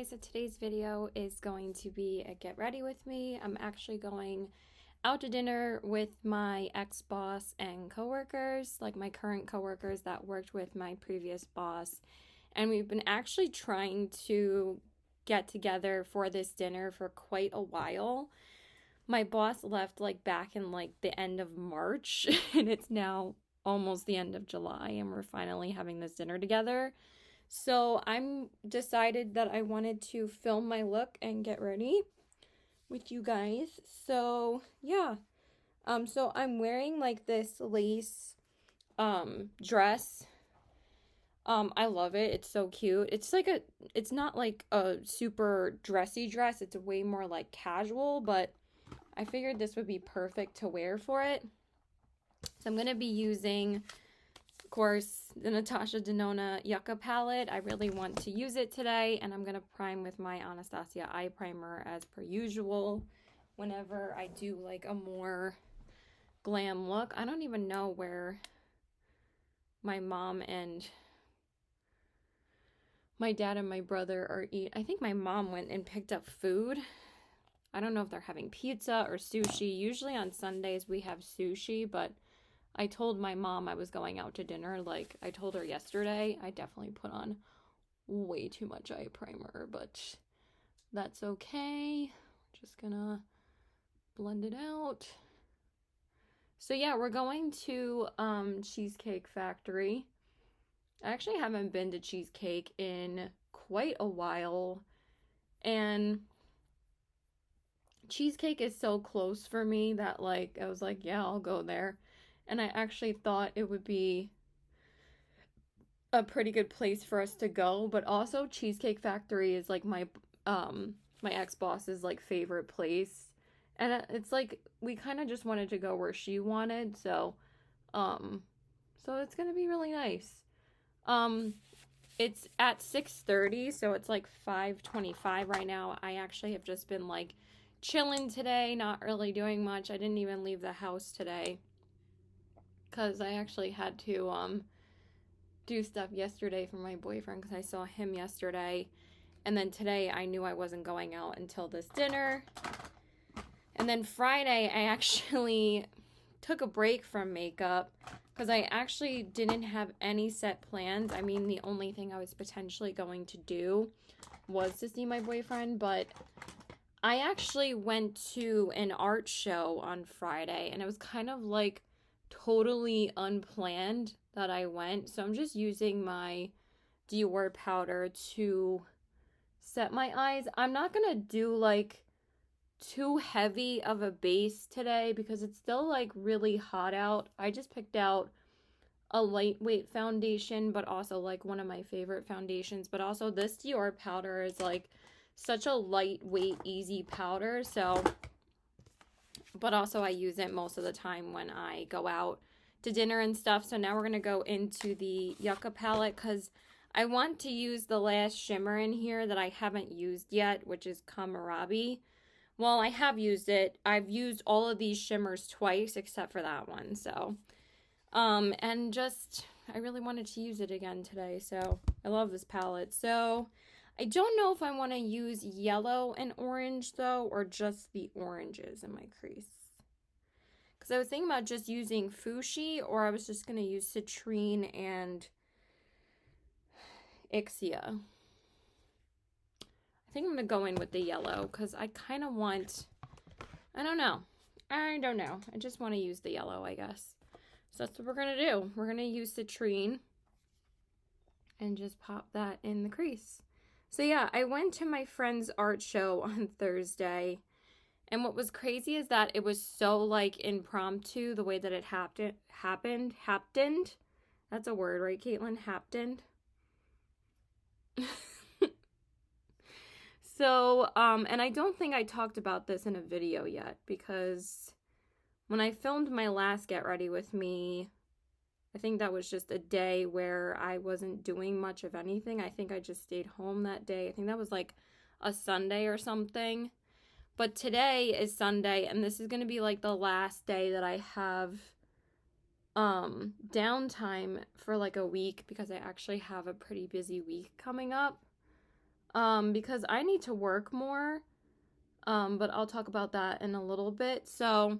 guys, so today's video is going to be a get ready with me. I'm actually going out to dinner with my ex-boss and coworkers, like my current coworkers that worked with my previous boss. And we've been actually trying to get together for this dinner for quite a while. My boss left like back in like the end of March and it's now almost the end of July and we're finally having this dinner together. So I'm decided that I wanted to film my look and get ready with you guys. So yeah. So I'm wearing like this lace dress. I love it. It's so cute. It's not like a super dressy dress. It's way more like casual, but I figured this would be perfect to wear for it. So I'm going to be using, of course, the Natasha Denona Yucca palette. I really want to use it today, and I'm going to prime with my Anastasia eye primer as per usual whenever I do like a more glam look. I don't even know where my mom and my dad and my brother are eating. I think my mom went and picked up food. I don't know if they're having pizza or sushi. Usually on Sundays we have sushi, but I told my mom I was going out to dinner. Like I told her yesterday. I definitely put on way too much eye primer, but that's okay. Just gonna blend it out. So yeah, we're going to Cheesecake Factory. I actually haven't been to Cheesecake in quite a while, and Cheesecake is so close for me that like I was like, yeah, I'll go there. And I actually thought it would be a pretty good place for us to go, but also Cheesecake Factory is like my ex-boss's like favorite place. And it's like we kind of just wanted to go where she wanted, so it's going to be really nice. It's at 6:30, so it's like 5:25 right now. I actually have just been like chilling today, not really doing much. I didn't even leave the house today because I actually had to do stuff yesterday for my boyfriend because I saw him yesterday, and then today I knew I wasn't going out until this dinner. And then Friday I actually took a break from makeup because I actually didn't have any set plans. I mean, the only thing I was potentially going to do was to see my boyfriend, but I actually went to an art show on Friday, and it was kind of like totally unplanned that I went. So I'm just using my Dior powder to set my eyes. I'm not gonna do like too heavy of a base today because it's still like really hot out. I just picked out a lightweight foundation, but also like one of my favorite foundations, but also this Dior powder is like such a lightweight, easy powder. So, but also I use it most of the time when I go out to dinner and stuff. So now we're gonna go into the Yucca palette because I want to use the last shimmer in here that I haven't used yet, which is Kohlrabi. Well, I have used it. I've used all of these shimmers twice except for that one. So, and just, I really wanted to use it again today. So, I love this palette. So, I don't know if I want to use yellow and orange though, or just the oranges in my crease. Because I was thinking about just using Fuchsia, or I was just going to use Citrine and Ixia. I think I'm going to go in with the yellow because I kind of want, I don't know. I just want to use the yellow, I guess. So that's what we're going to do. We're going to use Citrine and just pop that in the crease. So yeah, I went to my friend's art show on Thursday. And what was crazy is that it was so like impromptu the way that it happened. That's a word, right, Caitlin? Happened. So, and I don't think I talked about this in a video yet because when I filmed my last Get Ready With Me, I think that was just a day where I wasn't doing much of anything. I think I just stayed home that day. I think that was like a Sunday or something. But today is Sunday, and this is going to be like the last day that I have downtime for like a week because I actually have a pretty busy week coming up. because I need to work more. But I'll talk about that in a little bit. So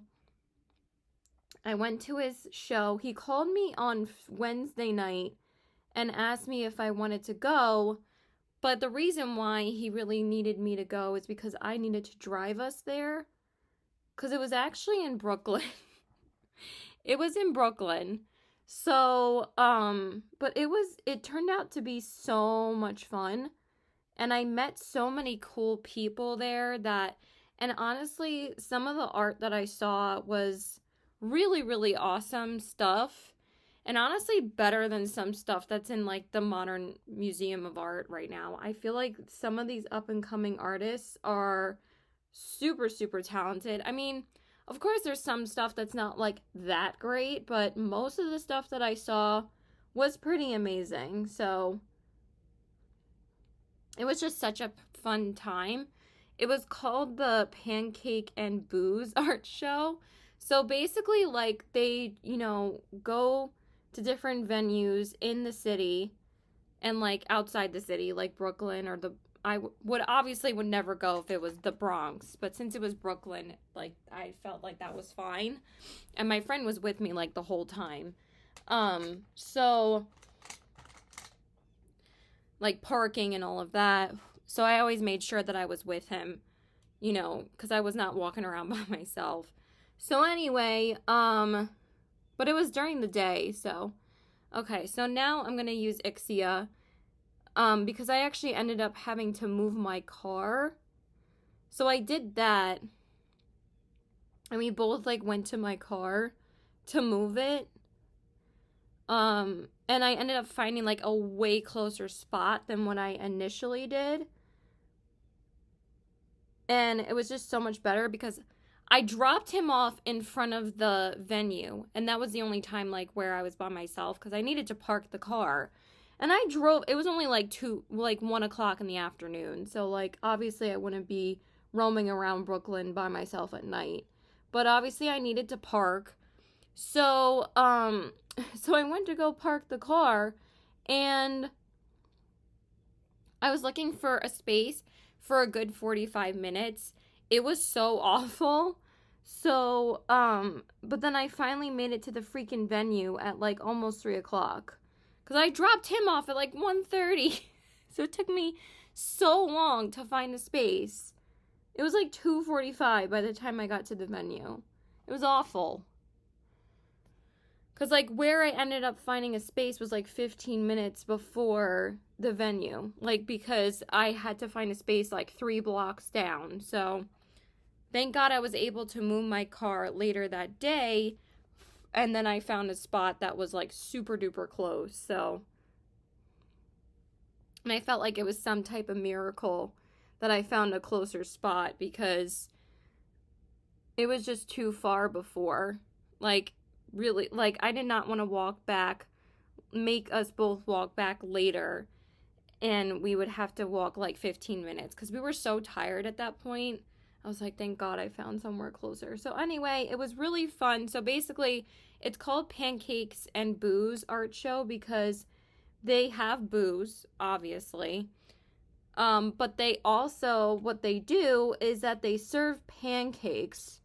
I went to his show. He called me on Wednesday night and asked me if I wanted to go. But the reason why he really needed me to go is because I needed to drive us there. Because it was actually in Brooklyn. It was in Brooklyn. So, but it turned out to be so much fun. And I met so many cool people there and honestly, some of the art that I saw was really, really awesome stuff. And honestly, better than some stuff that's in like the Modern Museum of Art right now. I feel like some of these up and coming artists are super, super talented. I mean, of course, there's some stuff that's not like that great, but most of the stuff that I saw was pretty amazing. So it was just such a fun time. It was called the Pancake and Booze Art Show. So basically, like, they, go to different venues in the city and, like, outside the city, like Brooklyn or I would never go if it was the Bronx. But since it was Brooklyn, like, I felt like that was fine. And my friend was with me, like, the whole time. So like parking and all of that. So I always made sure that I was with him, because I was not walking around by myself. So anyway, but it was during the day, so. Okay, so now I'm going to use Ixia, because I actually ended up having to move my car. So I did that, and we both, like, went to my car to move it. And I ended up finding like a way closer spot than what I initially did. And it was just so much better because I dropped him off in front of the venue. And that was the only time like where I was by myself because I needed to park the car. And I drove, it was only like 1 o'clock in the afternoon. So like obviously I wouldn't be roaming around Brooklyn by myself at night. But obviously I needed to park. So I went to go park the car and I was looking for a space for a good 45 minutes. It was so awful. So, but then I finally made it to the freaking venue at like almost 3 o'clock. Because I dropped him off at like 1:30. So it took me so long to find a space. It was like 2:45 by the time I got to the venue. It was awful. Because, like, where I ended up finding a space was, like, 15 minutes before the venue. Like, because I had to find a space, like, 3 blocks down. So, thank God I was able to move my car later that day. And then I found a spot that was, like, super duper close. So, and I felt like it was some type of miracle that I found a closer spot. Because it was just too far before. Like, really, like, I did not want to make us both walk back later, and we would have to walk, like, 15 minutes, because we were so tired at that point. I was like, thank God I found somewhere closer. So anyway, it was really fun. So basically, it's called Pancakes and Booze Art Show, because they have booze, obviously, but they also, what they do is that they serve pancakes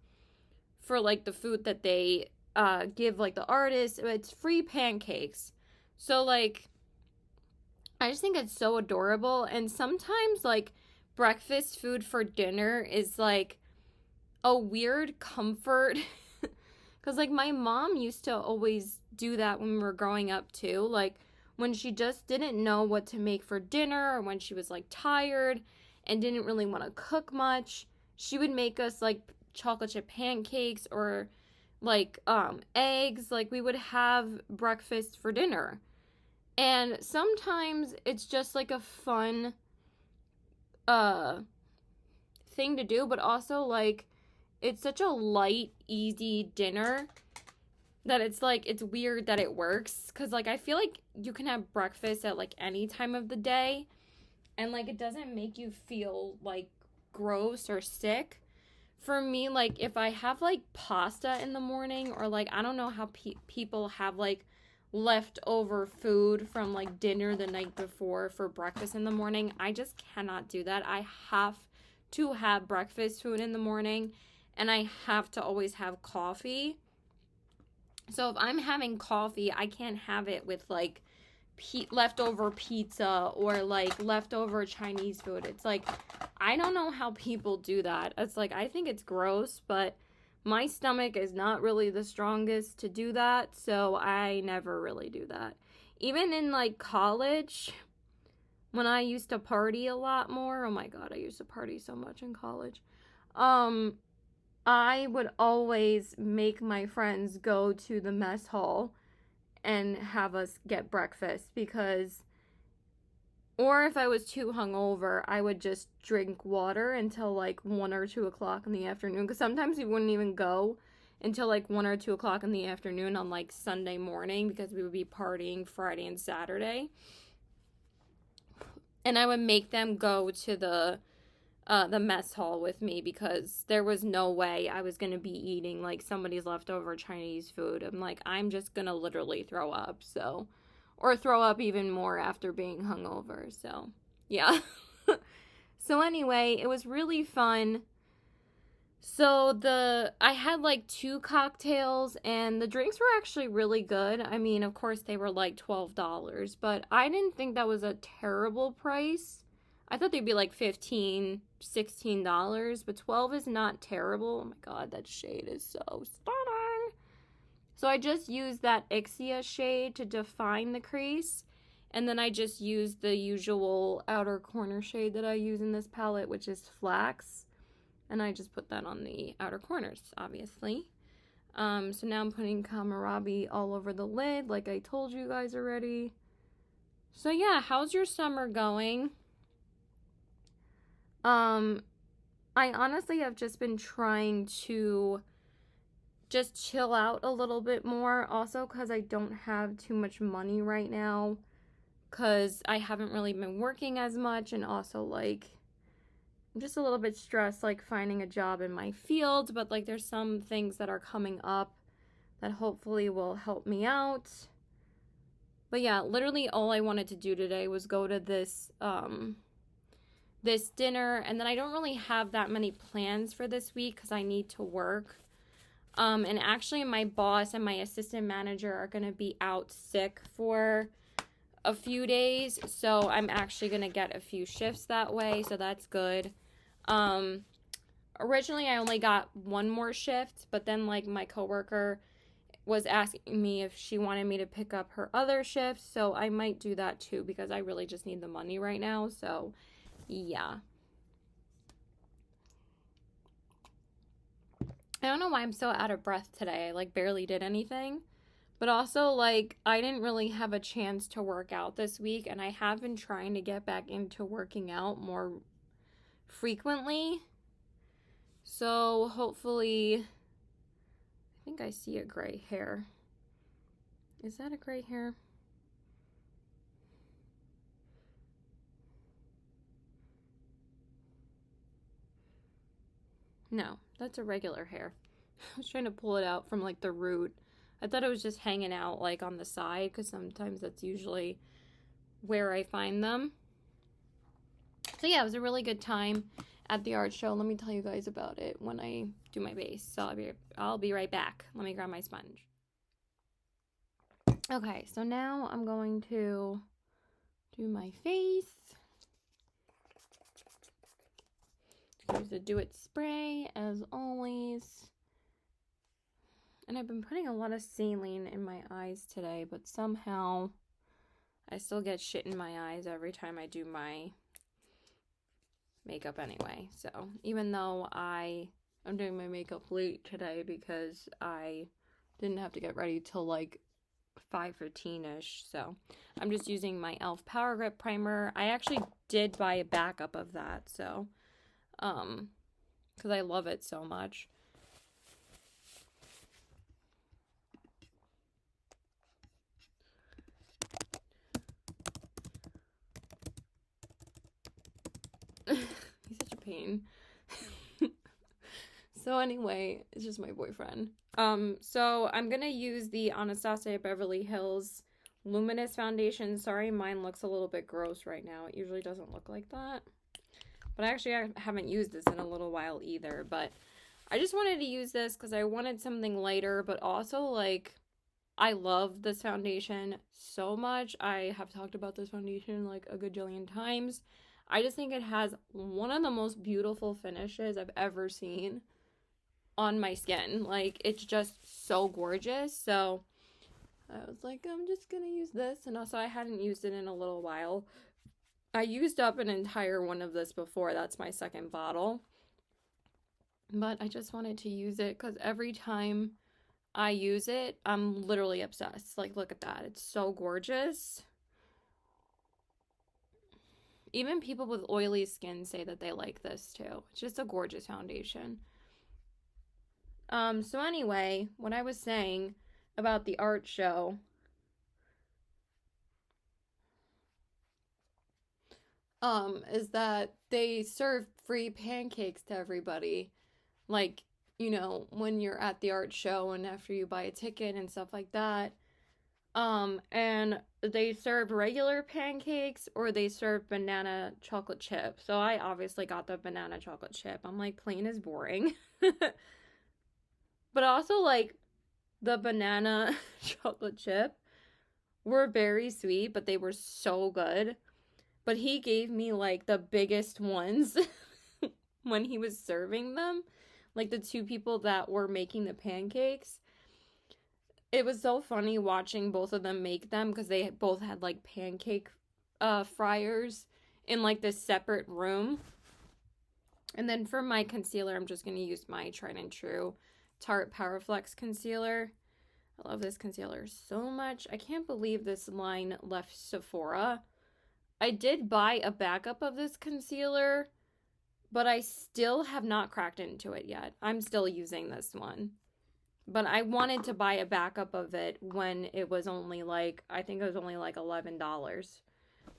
for, like, the food that they give like the artists. It's free pancakes. So like I just think it's so adorable. And sometimes like breakfast food for dinner is like a weird comfort because like my mom used to always do that when we were growing up too, like when she just didn't know what to make for dinner or when she was like tired and didn't really want to cook much. She would make us like chocolate chip pancakes or like eggs. Like we would have breakfast for dinner, and sometimes it's just like a fun thing to do, but also like it's such a light, easy dinner that it's like it's weird that it works, because like I feel like you can have breakfast at like any time of the day and like it doesn't make you feel like gross or sick. For me, like, if I have, like, pasta in the morning or, like, I don't know how people have, like, leftover food from like dinner the night before for breakfast in the morning. I just cannot do that. I have to have breakfast food in the morning, and I have to always have coffee. So if I'm having coffee, I can't have it with like leftover pizza or like leftover Chinese food. It's like, I don't know how people do that. It's like, I think it's gross, but my stomach is not really the strongest to do that, so I never really do that. Even in like college, when I used to party a lot more, oh my god, I used to party so much in college. I would always make my friends go to the mess hall and have us get breakfast, because, or if I was too hungover, I would just drink water until like 1 or 2 o'clock in the afternoon, because sometimes we wouldn't even go until like 1 or 2 o'clock in the afternoon on like Sunday morning, because we would be partying Friday and Saturday. And I would make them go to the mess hall with me, because there was no way I was going to be eating like somebody's leftover Chinese food. I'm like, I'm just going to literally throw up, so, or throw up even more after being hungover. So, yeah. So anyway, it was really fun. So I had like 2 cocktails, and the drinks were actually really good. I mean, of course they were like $12, but I didn't think that was a terrible price. I thought they'd be like $15, $16, but 12 is not terrible. Oh my god, that shade is so stunning. So I just used that Ixia shade to define the crease, and then I just used the usual outer corner shade that I use in this palette, which is Flax, and I just put that on the outer corners, obviously. So now I'm putting Kamarabi all over the lid, like I told you guys already. So yeah, how's your summer going? I honestly have just been trying to just chill out a little bit more, also because I don't have too much money right now, because I haven't really been working as much, and also like I'm just a little bit stressed like finding a job in my field, but like there's some things that are coming up that hopefully will help me out. But yeah, literally all I wanted to do today was go to this dinner, and then I don't really have that many plans for this week because I need to work. And actually my boss and my assistant manager are going to be out sick for a few days, so I'm actually going to get a few shifts that way, so that's good. Originally I only got 1 more shift, but then like my coworker was asking me if she wanted me to pick up her other shifts, so I might do that too, because I really just need the money right now. So yeah, I don't know why I'm so out of breath today. I like barely did anything, but also like I didn't really have a chance to work out this week, and I have been trying to get back into working out more frequently. So hopefully, I think I see a gray hair. Is that a gray hair? No, that's a regular hair. I was trying to pull it out from like the root. I thought it was just hanging out like on the side, because sometimes that's usually where I find them. So yeah, it was a really good time at the art show. Let me tell you guys about it when I do my base. So I'll be right back. Let me grab my sponge. Okay, so now I'm going to do my face. Use the Do It spray as always. And I've been putting a lot of saline in my eyes today, but somehow I still get shit in my eyes every time I do my makeup anyway. So even though I'm doing my makeup late today because I didn't have to get ready till like 5:15ish, so I'm just using my e.l.f. Power Grip Primer. I actually did buy a backup of that, so because I love it so much. He's such a pain. So anyway, it's just my boyfriend. So I'm gonna use the Anastasia Beverly Hills Luminous Foundation. Sorry, mine looks a little bit gross right now. It usually doesn't look like that. But actually, I haven't used this in a little while either. But I just wanted to use this because I wanted something lighter, but also, like, I love this foundation so much. I have talked about this foundation, like, a gajillion times. I just think it has one of the most beautiful finishes I've ever seen on my skin. Like, it's just so gorgeous. So I was like, I'm just gonna use this. And also, I hadn't used it in a little while. I used up an entire one of this before. That's my second bottle. But I just wanted to use it because every time I use it, I'm literally obsessed. Like, look at that. It's so gorgeous. Even people with oily skin say that they like this too. It's just a gorgeous foundation. So anyway, what I was saying about the art show, is that they serve free pancakes to everybody. Like, you know, when you're at the art show and after you buy a ticket and stuff like that. And they served regular pancakes or they served banana chocolate chip. So I obviously got the banana chocolate chip. I'm like, plain is boring. But also, like, the banana chocolate chip were very sweet, but they were so good. But he gave me, like, the biggest ones when he was serving them. Like, the two people that were making the pancakes. It was so funny watching both of them make them because they both had, like, pancake fryers in, like, this separate room. And then for my concealer, I'm just going to use my tried and true Tarte Powerflex concealer. I love this concealer so much. I can't believe this line left Sephora. I did buy a backup of this concealer, but I still have not cracked into it yet. I'm still using this one. But I wanted to buy a backup of it when it was only like, I think it was only like $11.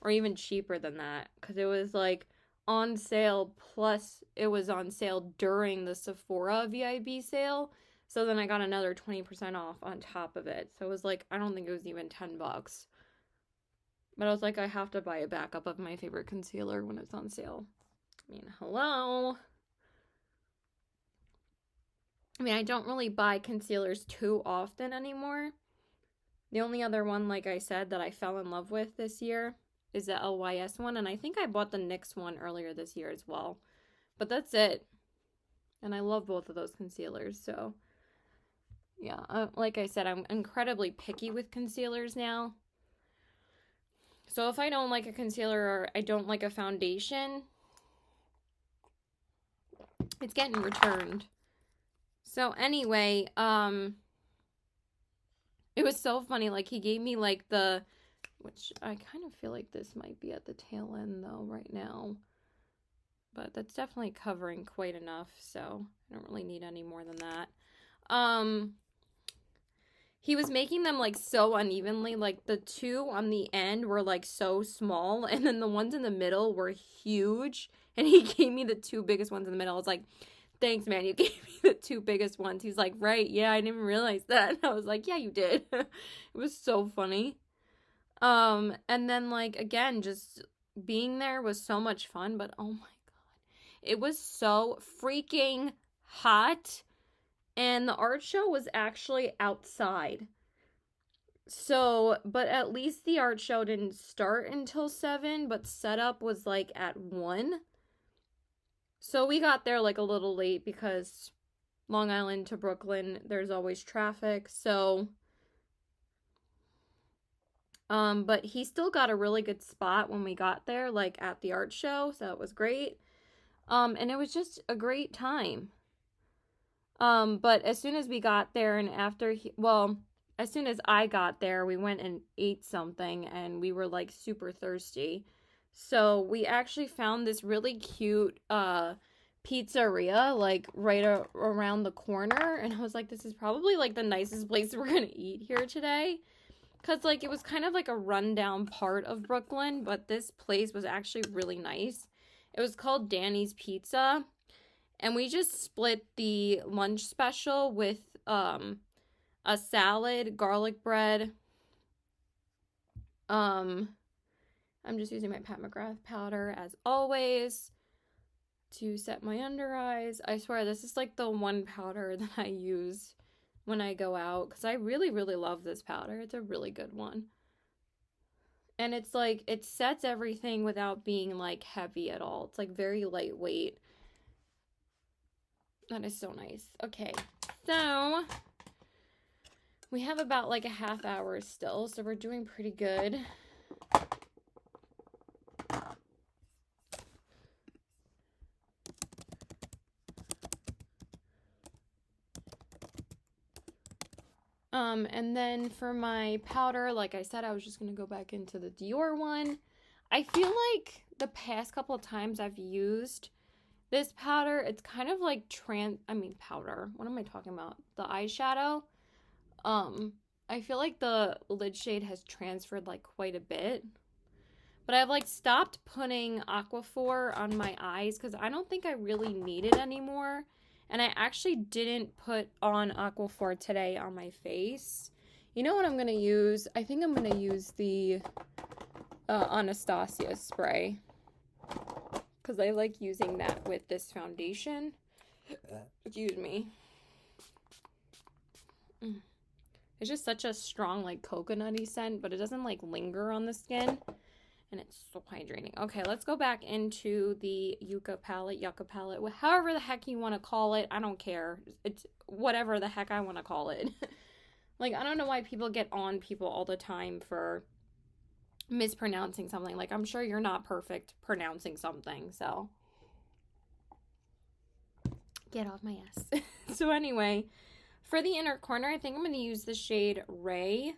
Or even cheaper than that. Because it was like on sale, plus it was on sale during the Sephora VIB sale. So then I got another 20% off on top of it. So it was like, I don't think it was even $10. But I was like, I have to buy a backup of my favorite concealer when it's on sale. I mean, hello. I mean, I don't really buy concealers too often anymore. The only other one, like I said, that I fell in love with this year is the LYS one. And I think I bought the NYX one earlier this year as well. But that's it. And I love both of those concealers. So, yeah, like I said, I'm incredibly picky with concealers now. So if I don't like a concealer or I don't like a foundation, it's getting returned. So anyway, it was so funny. Like, he gave me, like, which I kind of feel like this might be at the tail end, though, right now. But that's definitely covering quite enough, so I don't really need any more than that. He was making them, like, so unevenly. Like, the two on the end were, like, so small, and then the ones in the middle were huge. And he gave me the two biggest ones in the middle. I was like, thanks, man, you gave me the two biggest ones. He's like, right, yeah, I didn't realize that. And I was like, yeah, you did. It was so funny. And then, like, again, just being there was so much fun, but oh my god. It was so freaking hot. And the art show was actually outside. So, but at least the art show didn't start until 7, but setup was, like, at 1. So we got there, like, a little late because Long Island to Brooklyn, there's always traffic, so... but he still got a really good spot when we got there, like, at the art show, so it was great. And it was just a great time. But as soon as we got there and after as soon as I got there, we went and ate something and we were, like, super thirsty. So we actually found this really cute pizzeria, like, right around the corner. And I was like, this is probably, like, the nicest place we're gonna eat here today. Because, like, it was kind of like a rundown part of Brooklyn, but this place was actually really nice. It was called Danny's Pizza. And we just split the lunch special with a salad, garlic bread. I'm just using my Pat McGrath powder as always to set my under eyes. I swear this is like the one powder that I use when I go out because I really, really love this powder. It's a really good one. And it's like, it sets everything without being like heavy at all. It's like very lightweight. That is so nice. Okay, so we have about like a half hour still, so we're doing pretty good. And then for my powder, like I said, I was just going to go back into the Dior one. I feel like the past couple of times I've used this powder, it's kind of like powder. What am I talking about? The eyeshadow. I feel like the lid shade has transferred like quite a bit. But I've like stopped putting Aquaphor on my eyes because I don't think I really need it anymore. And I actually didn't put on Aquaphor today on my face. You know what I'm going to use? I think I'm going to use the Anastasia spray. Because I like using that with this foundation. Excuse me. It's just such a strong like coconutty scent. But it doesn't like linger on the skin. And it's so hydrating. Okay, let's go back into the Yucca palette, however the heck you want to call it. I don't care. It's whatever the heck I want to call it. Like, I don't know why people get on people all the time for mispronouncing something. Like, I'm sure you're not perfect pronouncing something, so. Get off my ass. So anyway, for the inner corner, I think I'm going to use the shade Ray.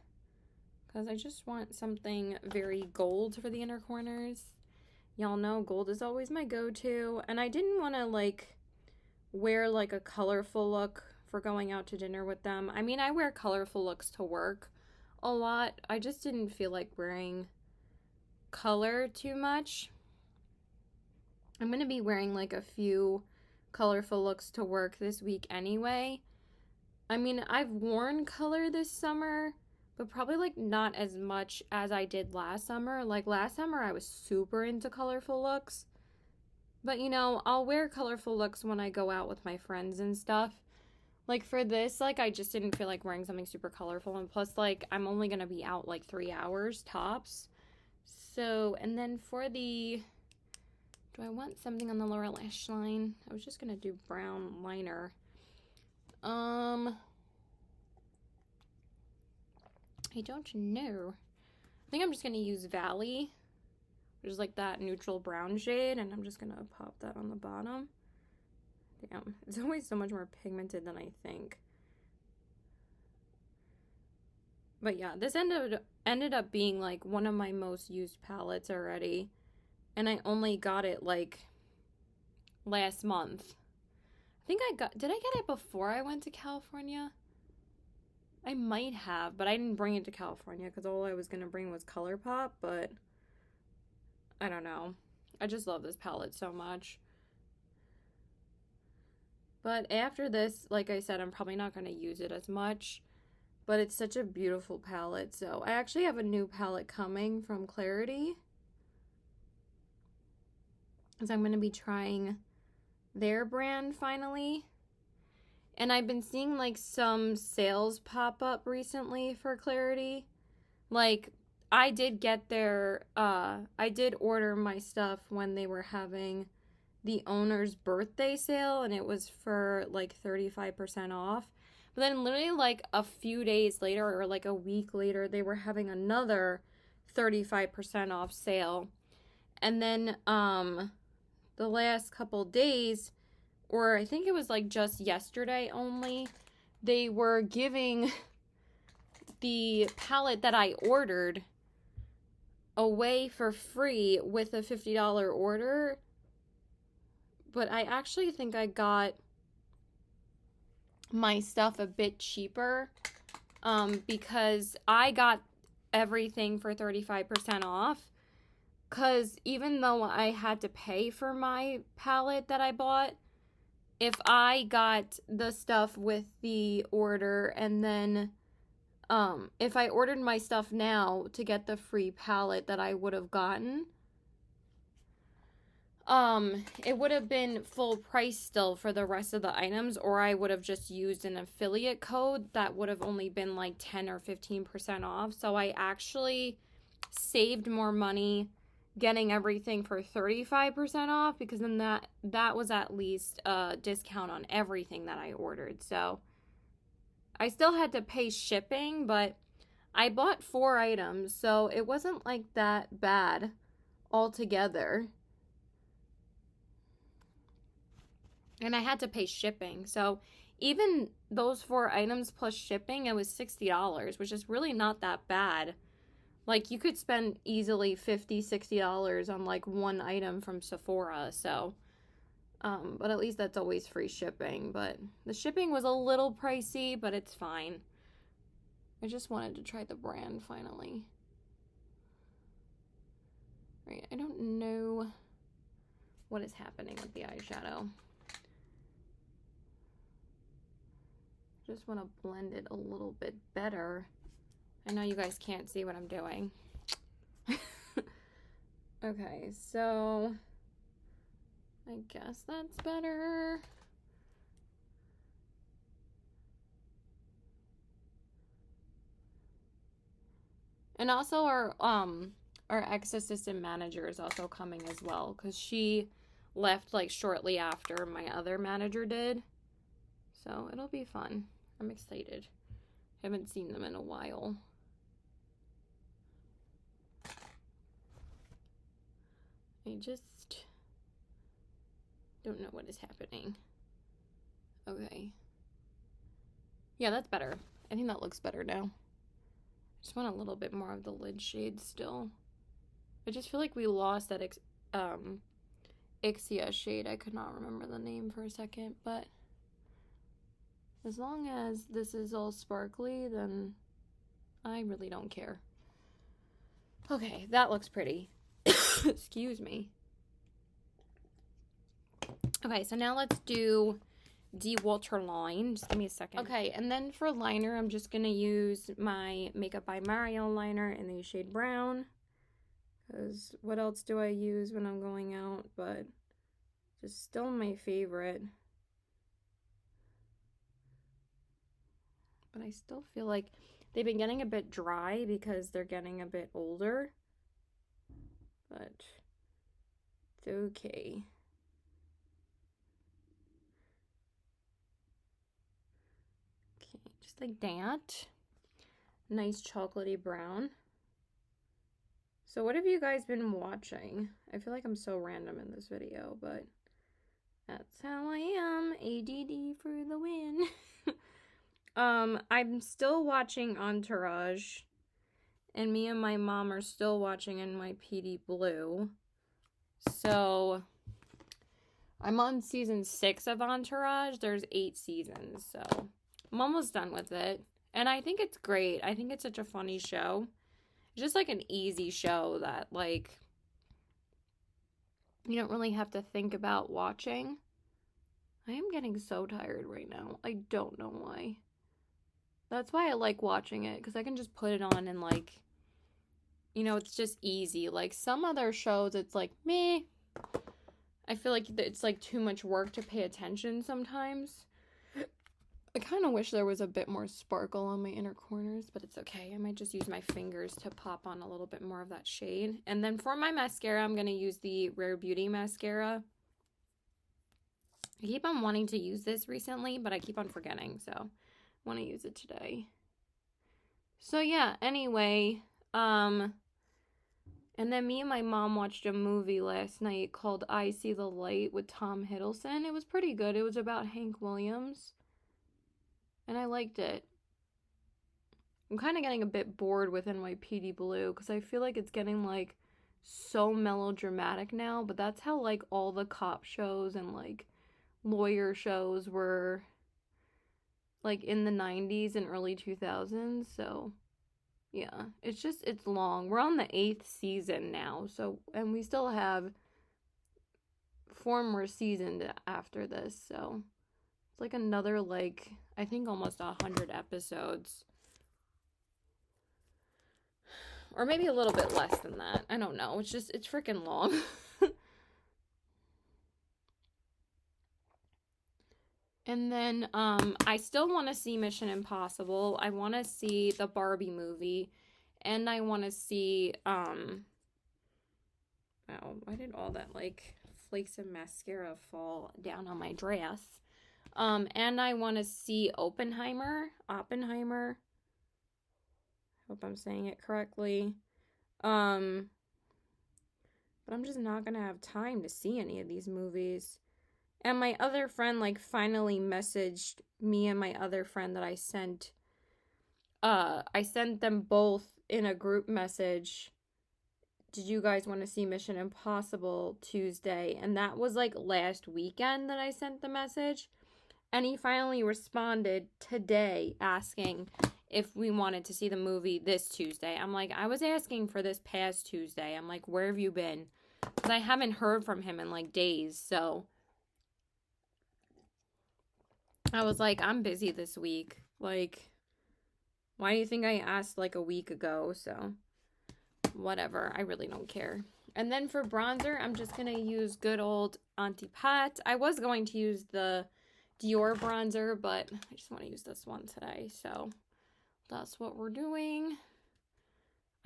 Because I just want something very gold for the inner corners. Y'all know gold is always my go-to. And I didn't want to, like, wear, like, a colorful look for going out to dinner with them. I mean, I wear colorful looks to work a lot. I just didn't feel like wearing color too much. I'm going to be wearing, like, a few colorful looks to work this week anyway. I mean, I've worn color this summer, but probably, like, not as much as I did last summer. Like, last summer, I was super into colorful looks. But, you know, I'll wear colorful looks when I go out with my friends and stuff. Like, for this, like, I just didn't feel like wearing something super colorful. And plus, like, I'm only going to be out, like, 3 hours tops. So, and then for the... Do I want something on the lower lash line? I was just going to do brown liner. I don't know. I think I'm just going to use Valley, which is like that neutral brown shade, and I'm just going to pop that on the bottom. Damn, it's always so much more pigmented than I think. But yeah, this ended up being like one of my most used palettes already, and I only got it like last month. I think did I get it before I went to California? I might have, but I didn't bring it to California because all I was going to bring was ColourPop, but I don't know. I just love this palette so much. But after this, like I said, I'm probably not going to use it as much, but it's such a beautiful palette. So I actually have a new palette coming from Clarity, because I'm going to be trying their brand finally. And I've been seeing, like, some sales pop up recently for Clarity. Like, I did get their, I did order my stuff when they were having the owner's birthday sale, and it was for, like, 35% off. But then literally, like, a few days later, or, like, a week later, they were having another 35% off sale. And then, the last couple days, or I think it was like just yesterday only, they were giving the palette that I ordered away for free with a $50 order. But I actually think I got my stuff a bit cheaper because I got everything for 35% off. Because even though I had to pay for my palette that I bought, if I got the stuff with the order and then if I ordered my stuff now to get the free palette that I would have gotten, it would have been full price still for the rest of the items, or I would have just used an affiliate code that would have only been like 10 or 15% off. So I actually saved more money getting everything for 35% off, because then that was at least a discount on everything that I ordered. So I still had to pay shipping, but I bought 4 items, so it wasn't like that bad altogether. And I had to pay shipping. So even those 4 items plus shipping, it was $60, which is really not that bad. Like, you could spend easily $50, $60 on like one item from Sephora. So, but at least that's always free shipping. But the shipping was a little pricey, but it's fine. I just wanted to try the brand finally. Right, I don't know what is happening with the eyeshadow. Just want to blend it a little bit better. I know you guys can't see what I'm doing. Okay, so I guess that's better. And also our ex-assistant manager is also coming as well, because she left like shortly after my other manager did. So it'll be fun. I'm excited. Haven't seen them in a while. I just don't know what is happening. Okay. Yeah, that's better. I think that looks better now. Just want a little bit more of the lid shade still. I just feel like we lost that Ixia shade. I could not remember the name for a second, but as long as this is all sparkly, then I really don't care. Okay, that looks pretty. Excuse me. Okay, so now let's do the waterline. Just give me a second. Okay, and then for liner, I'm just going to use my Makeup by Mario liner in the shade brown. Because what else do I use when I'm going out? But just still my favorite. But I still feel like they've been getting a bit dry because they're getting a bit older. But it's okay. Okay, just like that. Nice chocolatey brown. So what have you guys been watching? I feel like I'm so random in this video, but that's how I am. ADD for the win. I'm still watching Entourage, and me and my mom are still watching NYPD Blue. So I'm on season 6 of Entourage. There's 8 seasons, so I'm almost done with it. And I think it's great. I think it's such a funny show. It's just like an easy show that, like, you don't really have to think about watching. I am getting so tired right now. I don't know why. That's why I like watching it, because I can just put it on and, like, you know, it's just easy. Like, some other shows, it's like, meh. I feel like it's, like, too much work to pay attention sometimes. I kind of wish there was a bit more sparkle on my inner corners, but it's okay. I might just use my fingers to pop on a little bit more of that shade. And then for my mascara, I'm going to use the Rare Beauty mascara. I keep on wanting to use this recently, but I keep on forgetting, so I want to use it today. So yeah, anyway, and then me and my mom watched a movie last night called I See the Light with Tom Hiddleston. It was pretty good. It was about Hank Williams. And I liked it. I'm kind of getting a bit bored with NYPD Blue because I feel like it's getting, like, so melodramatic now. But that's how, like, all the cop shows and, like, lawyer shows were, like, in the 90s and early 2000s. So, yeah. It's long. We're on the 8th season now. So, and we still have 4 more seasons after this. So, It's like another, like, I think almost 100 episodes. Or maybe a little bit less than that. I don't know. It's freaking long. And then I still want to see Mission Impossible. I want to see the Barbie movie. And I want to see wow, why did all that like flakes of mascara fall down on my dress? And I want to see Oppenheimer. Hope I'm saying it correctly. But I'm just not gonna have time to see any of these movies. And my other friend, like, finally messaged me and my other friend that I sent them both in a group message. Did you guys want to see Mission Impossible Tuesday? And that was, like, last weekend that I sent the message. And he finally responded today asking if we wanted to see the movie this Tuesday. I'm like, I was asking for this past Tuesday. I'm like, where have you been? Because I haven't heard from him in, like, days, so I was like, I'm busy this week. Like, why do you think I asked like a week ago? So, whatever. I really don't care. And then for bronzer, I'm just going to use good old Auntie Pat. I was going to use the Dior bronzer, but I just want to use this one today. So, that's what we're doing.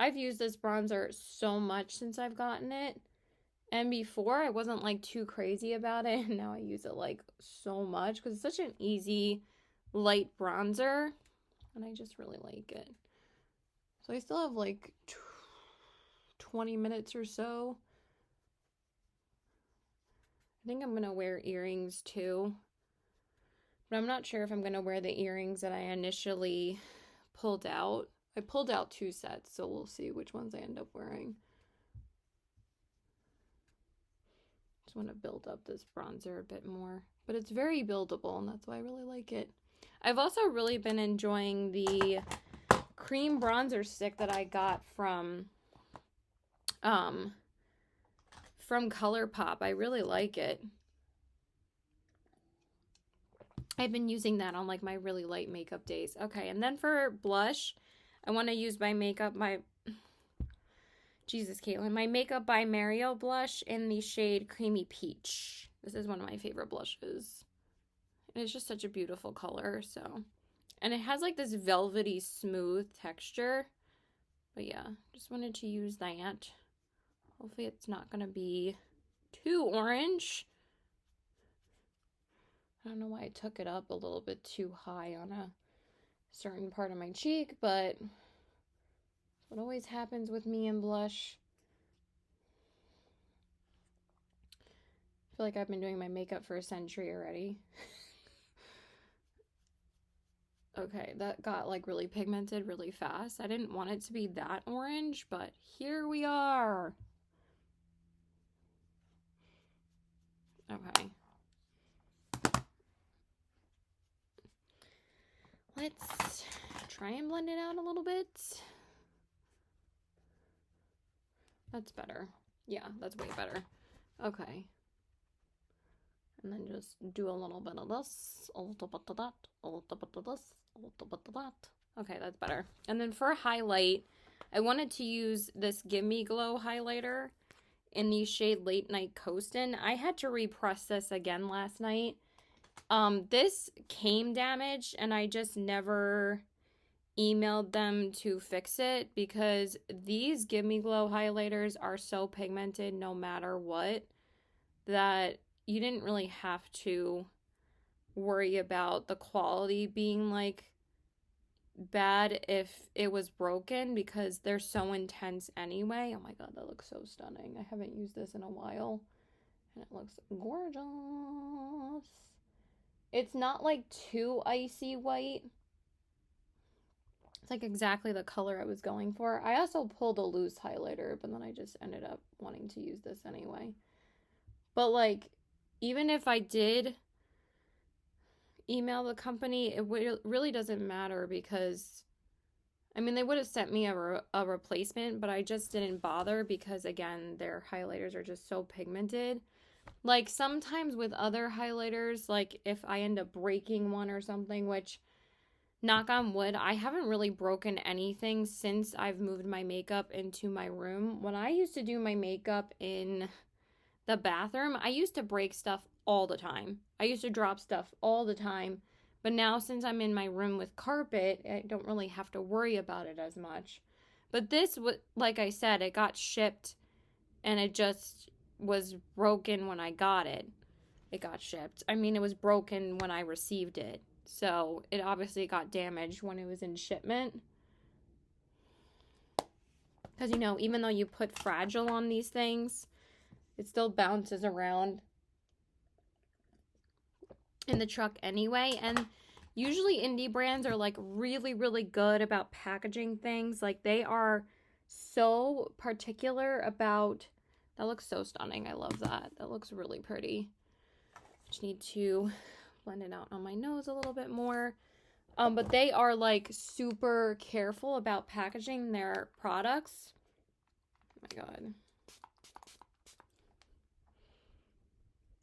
I've used this bronzer so much since I've gotten it. And before, I wasn't, like, too crazy about it. And now I use it, like, so much. Because it's such an easy, light bronzer. And I just really like it. So I still have, like, 20 minutes or so. I think I'm going to wear earrings, too. But I'm not sure if I'm going to wear the earrings that I initially pulled out. I pulled out 2 sets, so we'll see which ones I end up wearing. Just want to build up this bronzer a bit more. But it's very buildable, and that's why I really like it. I've also really been enjoying the cream bronzer stick that I got from ColourPop. I really like it. I've been using that on like my really light makeup days. Okay, and then for blush, I want to use my Jesus, Caitlin. My Makeup by Mario blush in the shade Creamy Peach. This is one of my favorite blushes. And it's just such a beautiful color, so. And it has like this velvety smooth texture. But yeah, just wanted to use that. Hopefully it's not going to be too orange. I don't know why I took it up a little bit too high on a certain part of my cheek, but what always happens with me in blush. I feel like I've been doing my makeup for a century already. Okay, that got like really pigmented really fast. I didn't want it to be that orange, but here we are. Okay. Let's try and blend it out a little bit. That's better. Yeah, that's way better. Okay. And then just do a little bit of this, a little bit of that, a little bit of this, a little bit of that. Okay, that's better. And then for highlight, I wanted to use this Gimme Glow highlighter in the shade Late Night Coastin'. I had to repress this again last night. This came damaged, and I just never emailed them to fix it because these Gimme Glow highlighters are so pigmented no matter what that you didn't really have to worry about the quality being like bad if it was broken because they're so intense anyway. Oh my god, that looks so stunning. I haven't used this in a while and it looks gorgeous. It's not like too icy white. It's like exactly the color I was going for. I also pulled a loose highlighter, but then I just ended up wanting to use this anyway. But like, even if I did email the company, it really doesn't matter because, I mean, they would have sent me a replacement, but I just didn't bother because, again, their highlighters are just so pigmented. Like sometimes with other highlighters, like if I end up breaking one or something, which knock on wood, I haven't really broken anything since I've moved my makeup into my room. When I used to do my makeup in the bathroom, I used to break stuff all the time. I used to drop stuff all the time. But now since I'm in my room with carpet, I don't really have to worry about it as much. But this, like I said, it got shipped and it just was broken when I got it. It got shipped. I mean, it was broken when I received it. So it obviously got damaged when it was in shipment. Because, you know, even though you put Fragile on these things, it still bounces around in the truck anyway. And usually indie brands are like really, really good about packaging things. Like they are so particular about, that looks so stunning. I love that. That looks really pretty. Just need to blend it out on my nose a little bit more. But they are like super careful about packaging their products. Oh my God.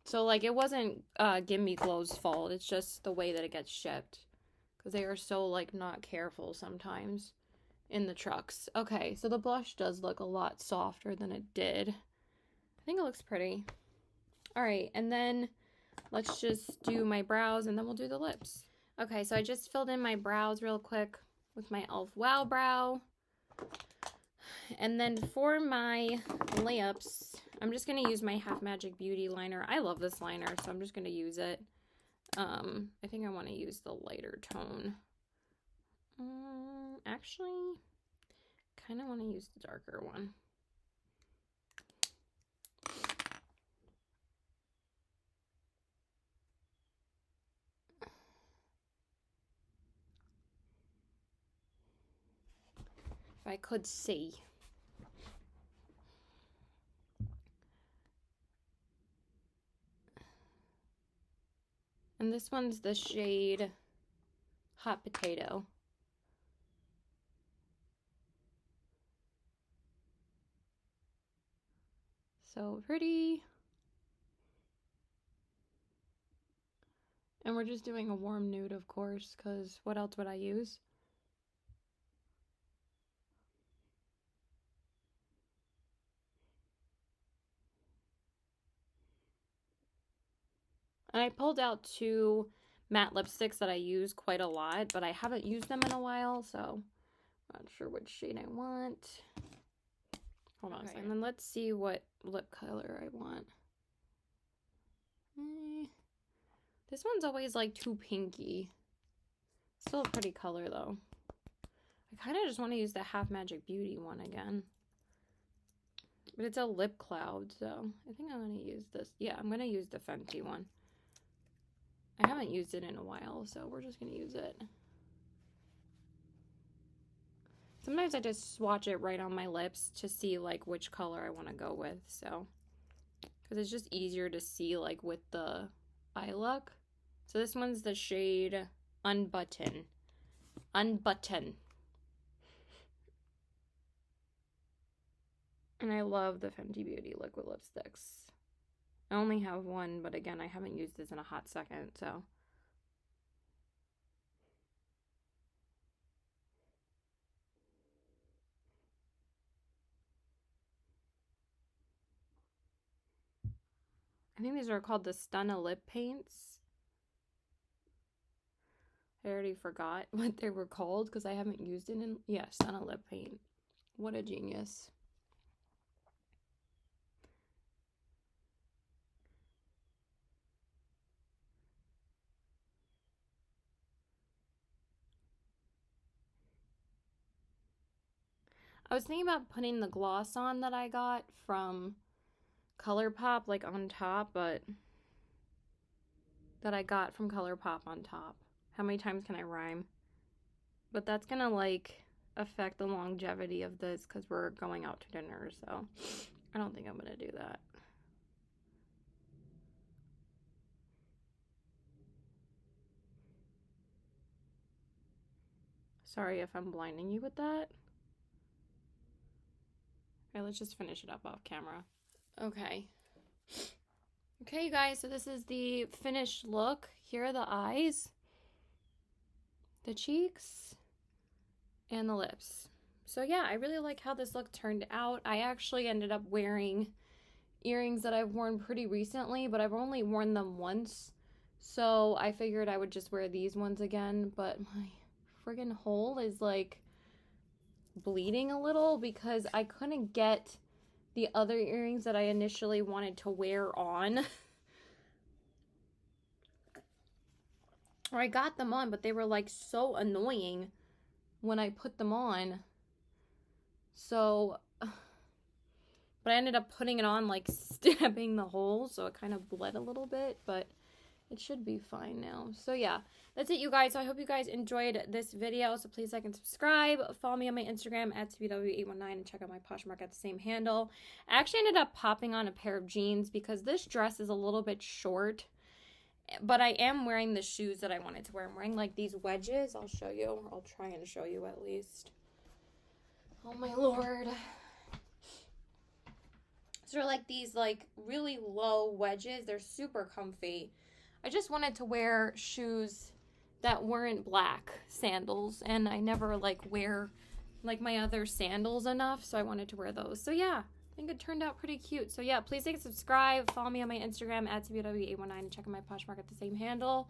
So like it wasn't Gimme Glow's fault. It's just the way that it gets shipped. Because they are so like not careful sometimes in the trucks. Okay, so the blush does look a lot softer than it did. I think it looks pretty. Alright, and then let's just do my brows and then we'll do the lips. Okay, so I just filled in my brows real quick with my e.l.f. Wow Brow. And then for my lips, I'm just going to use my Half Magic Beauty liner. I love this liner, so I'm just going to use it. I think I want to use the lighter tone. Actually, kind of want to use the darker one. If I could see. And this one's the shade Hot Potato. So pretty. And we're just doing a warm nude, of course, because what else would I use? And I pulled out 2 matte lipsticks that I use quite a lot, but I haven't used them in a while, so I'm not sure which shade I want. Hold on a second. And then let's see what lip color I want. This one's always like too pinky. Still a pretty color though. I kind of just want to use the Half Magic Beauty one again. But it's a lip cloud, so I think I'm going to use this. Yeah, I'm going to use the Fenty one. I haven't used it in a while, so we're just going to use it. Sometimes I just swatch it right on my lips to see like which color I want to go with, so. Because it's just easier to see like with the eye look. So this one's the shade Unbutton. Unbutton. And I love the Fenty Beauty liquid lipsticks. I only have one, but again, I haven't used this in a hot second, so. I think these are called the Stunna Lip Paints. I already forgot what they were called because I haven't used it in, yeah, Stunna Lip Paint. What a genius. I was thinking about putting the gloss on that I got from ColourPop, like on top, but that I got from ColourPop on top. How many times can I rhyme? But that's gonna like affect the longevity of this because we're going out to dinner, so I don't think I'm gonna do that. Sorry if I'm blinding you with that. Okay, let's just finish it up off camera. Okay. Okay, you guys, so this is the finished look. Here are the eyes, the cheeks, and the lips. So yeah, I really like how this look turned out. I actually ended up wearing earrings that I've worn pretty recently, but I've only worn them once. So I figured I would just wear these ones again, but my friggin' hole is like bleeding a little because I couldn't get the other earrings that I initially wanted to wear on. Or I got them on, but they were like so annoying when I put them on. So, but I ended up putting it on like stabbing the hole, so it kind of bled a little bit, but it should be fine now. So yeah, that's it, you guys. So I hope you guys enjoyed this video. So please like and subscribe. Follow me on my Instagram at TBW819 and check out my Poshmark at the same handle. I actually ended up popping on a pair of jeans because this dress is a little bit short. But I am wearing the shoes that I wanted to wear. I'm wearing like these wedges. I'll show you. I'll try and show you at least. Oh my Lord. So they're like these like really low wedges. They're super comfy. I just wanted to wear shoes that weren't black sandals. And I never like wear like my other sandals enough. So I wanted to wear those. So yeah. I think it turned out pretty cute. So yeah, please like and subscribe. Follow me on my Instagram at TBW819 and check out my Poshmark at the same handle.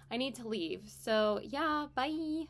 I need to leave. So yeah, bye.